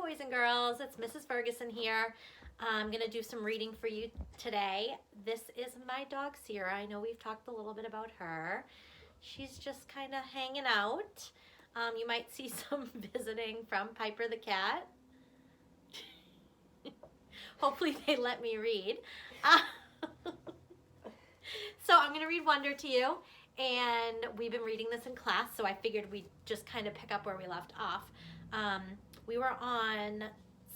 boys and girls. It's Mrs. Ferguson here. I'm going to do some reading for you today. This is my dog, Sierra. I know we've talked a little bit about her. She's just kind of hanging out. You might see some visiting from Piper the cat. Hopefully they let me read. So I'm going to read Wonder to you. And we've been reading this in class, so I figured we'd just kind of pick up where we left off. We were on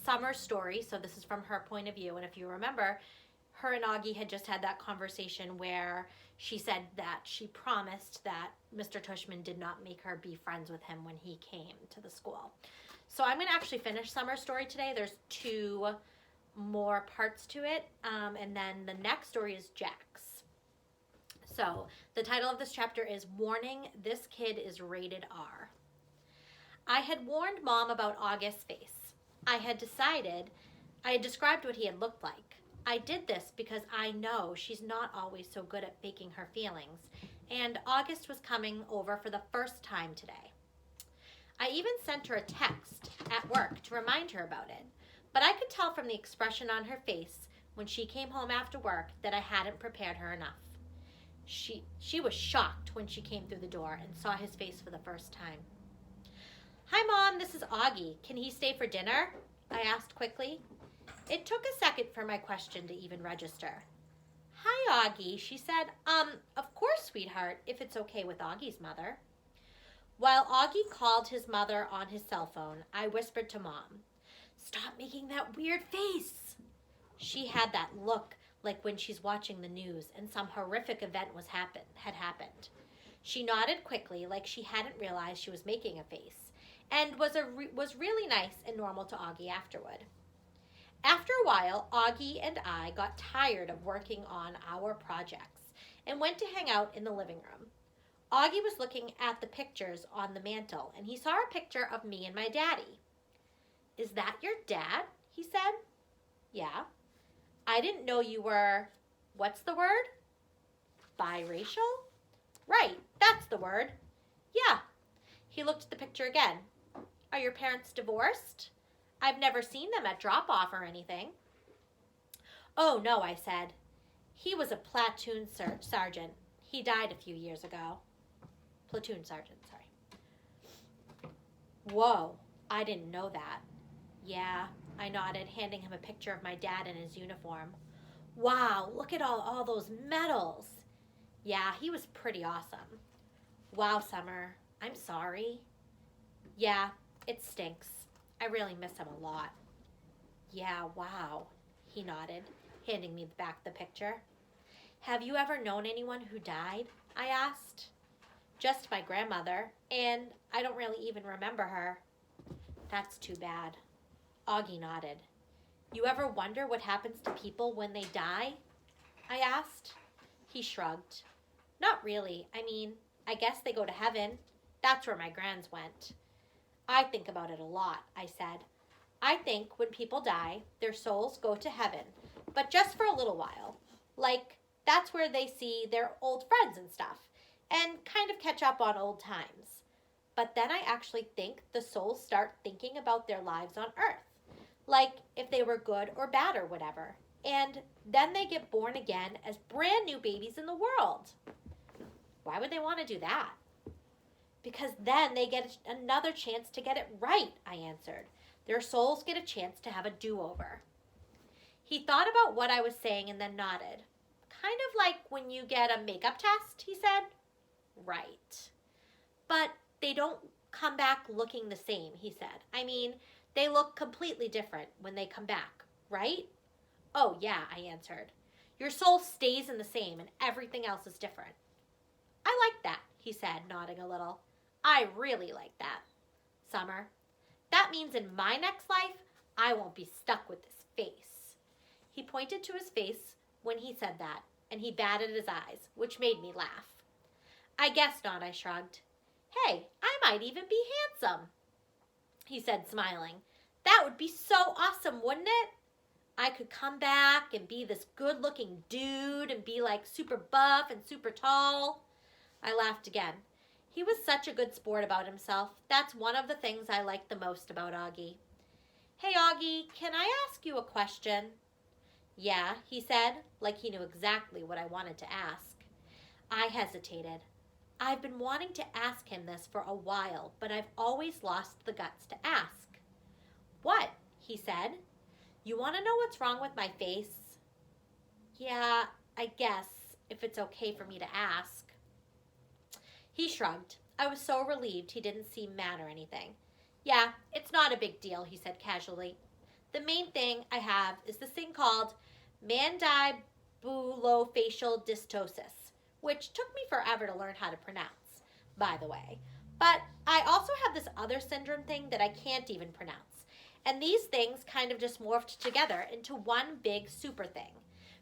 Summer's story, so this is from her point of view. And if you remember, her and Augie had just had that conversation where she said that she promised that Mr. Tushman did not make her be friends with him when he came to the school. So I'm going to actually finish Summer's story today. There's 2 more parts to it, and then the next story is Jack's. So the title of this chapter is Warning, This Kid is Rated R. I had warned Mom about August's face. I had described what he had looked like. I did this because I know she's not always so good at faking her feelings, and August was coming over for the first time today. I even sent her a text at work to remind her about it, but I could tell from the expression on her face when she came home after work that I hadn't prepared her enough. She was shocked when she came through the door and saw his face for the first time. "Hi, Mom, this is Augie. Can he stay for dinner?" I asked quickly. It took a second for my question to even register. "Hi, Augie," she said. Of course, sweetheart, if it's okay with Augie's mother." While Augie called his mother on his cell phone, I whispered to Mom, "Stop making that weird face." She had that look like when she's watching the news and some horrific event had happened. She nodded quickly like she hadn't realized she was making a face, and was really nice and normal to Augie afterward. After a while, Augie and I got tired of working on our projects and went to hang out in the living room. Augie was looking at the pictures on the mantle, and he saw a picture of me and my daddy. "Is that your dad?" he said. "Yeah." "I didn't know you were," what's the word? "Biracial?" "Right, that's the word." "Yeah." He looked at the picture again. "Are your parents divorced? I've never seen them at drop-off or anything." "Oh, no," I said. "He was a platoon sergeant. He died a few years ago." Platoon sergeant, sorry. "Whoa, I didn't know that." "Yeah," I nodded, handing him a picture of my dad in his uniform. "Wow, look at all those medals." "Yeah, he was pretty awesome." "Wow, Summer, I'm sorry." "Yeah, it stinks. I really miss him a lot." "Yeah, wow," he nodded, handing me back the picture. "Have you ever known anyone who died?" I asked. "Just my grandmother, and I don't really even remember her." "That's too bad." Augie nodded. "You ever wonder what happens to people when they die?" I asked. He shrugged. "Not really. I mean, I guess they go to heaven. That's where my grands went." "I think about it a lot," I said. "I think when people die, their souls go to heaven, but just for a little while. Like, that's where they see their old friends and stuff, and kind of catch up on old times. But then I actually think the souls start thinking about their lives on Earth, like if they were good or bad or whatever. And then they get born again as brand new babies in the world." "Why would they want to do that?" "Because then they get another chance to get it right," I answered. "Their souls get a chance to have a do-over." He thought about what I was saying and then nodded. "Kind of like when you get a makeup test," he said. "Right. But they don't come back looking the same," he said. "I mean, they look completely different when they come back, right?" "Oh, yeah," I answered. "Your soul stays in the same and everything else is different." "I like that," he said, nodding a little. "I really like that. Summer, that means in my next life, I won't be stuck with this face." He pointed to his face when he said that, and he batted his eyes, which made me laugh. "I guess not," I shrugged. "Hey, I might even be handsome," he said, smiling. "That would be so awesome, wouldn't it? I could come back and be this good-looking dude and be like super buff and super tall." I laughed again. He was such a good sport about himself. That's one of the things I liked the most about Augie. "Hey, Augie, can I ask you a question?" "Yeah," he said, like he knew exactly what I wanted to ask. I hesitated. I've been wanting to ask him this for a while, but I've always lost the guts to ask. "What?" he said. "You want to know what's wrong with my face?" "Yeah, I guess, if it's okay for me to ask." He shrugged. I was so relieved he didn't seem mad or anything. "Yeah, it's not a big deal," he said casually. "The main thing I have is this thing called mandibulofacial dystosis, which took me forever to learn how to pronounce, by the way. But I also have this other syndrome thing that I can't even pronounce. And these things kind of just morphed together into one big super thing,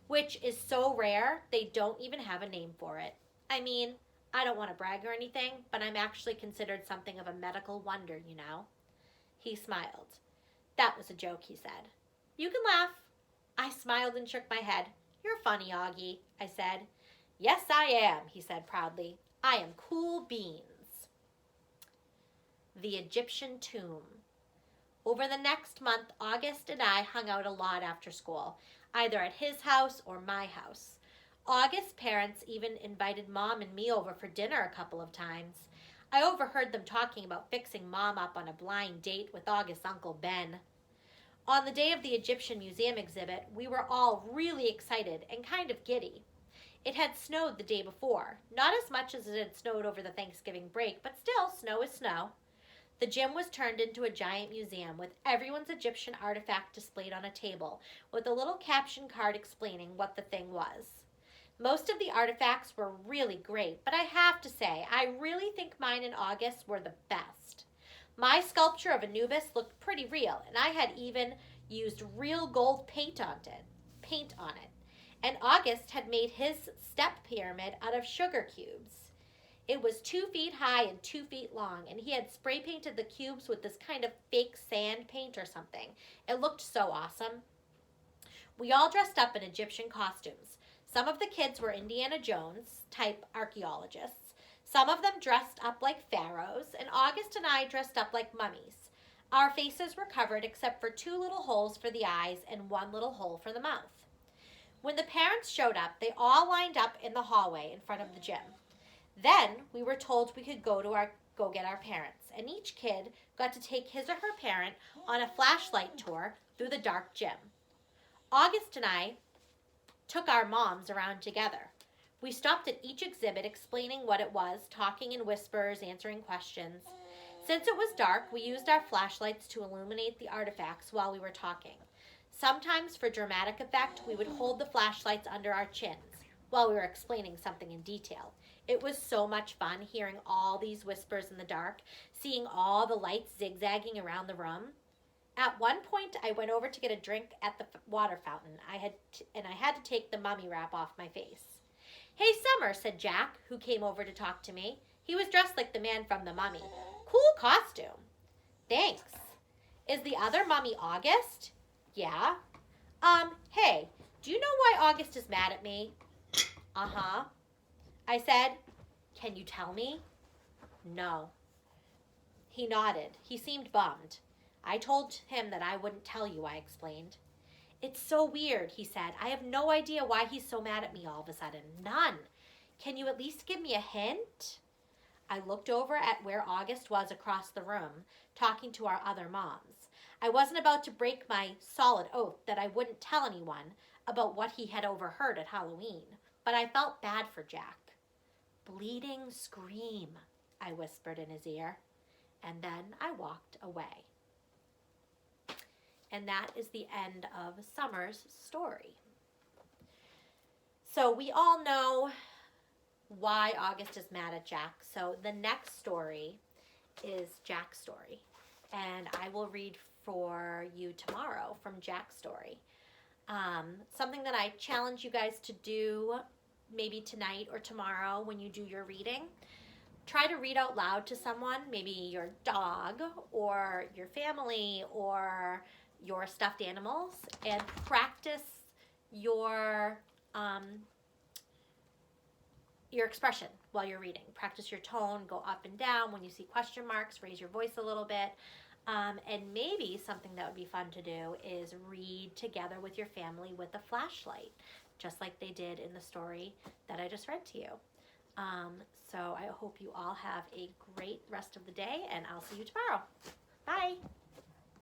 which is so rare they don't even have a name for it. I mean, I don't want to brag or anything, but I'm actually considered something of a medical wonder, you know." He smiled. "That was a joke," he said. "You can laugh." I smiled and shook my head. "You're funny, Augie," I said. "Yes, I am," he said proudly. "I am cool beans." The Egyptian Tomb. Over the next month, August and I hung out a lot after school, either at his house or my house. August's parents even invited Mom and me over for dinner a couple of times. I overheard them talking about fixing Mom up on a blind date with August's Uncle Ben. On the day of the Egyptian Museum exhibit, we were all really excited and kind of giddy. It had snowed the day before, not as much as it had snowed over the Thanksgiving break, but still, snow is snow. The gym was turned into a giant museum with everyone's Egyptian artifact displayed on a table, with a little caption card explaining what the thing was. Most of the artifacts were really great, but I have to say, I really think mine and August were the best. My sculpture of Anubis looked pretty real, and I had even used real gold paint on it. And August had made his step pyramid out of sugar cubes. It was 2 feet high and 2 feet long, and he had spray painted the cubes with this kind of fake sand paint or something. It looked so awesome. We all dressed up in Egyptian costumes. Some of the kids were Indiana Jones type archaeologists. Some of them dressed up like pharaohs, and August and I dressed up like mummies. Our faces were covered except for 2 little holes for the eyes and 1 little hole for the mouth. When the parents showed up, they all lined up in the hallway in front of the gym. Then we were told we could go get our parents, and each kid got to take his or her parent on a flashlight tour through the dark gym. August and I took our moms around together. We stopped at each exhibit explaining what it was, talking in whispers, answering questions. Since it was dark, we used our flashlights to illuminate the artifacts while we were talking. Sometimes, for dramatic effect, we would hold the flashlights under our chins while we were explaining something in detail. It was so much fun hearing all these whispers in the dark, seeing all the lights zigzagging around the room. At one point, I went over to get a drink at the water fountain. I had to take the mummy wrap off my face. "Hey, Summer," said Jack, who came over to talk to me. He was dressed like the man from The Mummy. "Cool costume." "Thanks." "Is the other mummy August?" "Yeah." Hey, do you know why August is mad at me?" "Uh-huh," I said. "Can you tell me?" "No." He nodded. He seemed bummed. "I told him that I wouldn't tell you," I explained. "It's so weird," he said. "I have no idea why he's so mad at me all of a sudden. None. Can you at least give me a hint?" I looked over at where August was across the room, talking to our other moms. I wasn't about to break my solid oath that I wouldn't tell anyone about what he had overheard at Halloween, but I felt bad for Jack. "Bleeding scream," I whispered in his ear, and then I walked away. And that is the end of Summer's story. So we all know why August is mad at Jack. So the next story is Jack's story. And I will read for you tomorrow from Jack's story. Something that I challenge you guys to do maybe tonight or tomorrow when you do your reading. Try to read out loud to someone, maybe your dog or your family or your stuffed animals, and practice your expression while you're reading. Practice your tone, go up and down. When you see question marks, raise your voice a little bit. And maybe something that would be fun to do is read together with your family with a flashlight, just like they did in the story that I just read to you. So I hope you all have a great rest of the day, and I'll see you tomorrow. Bye.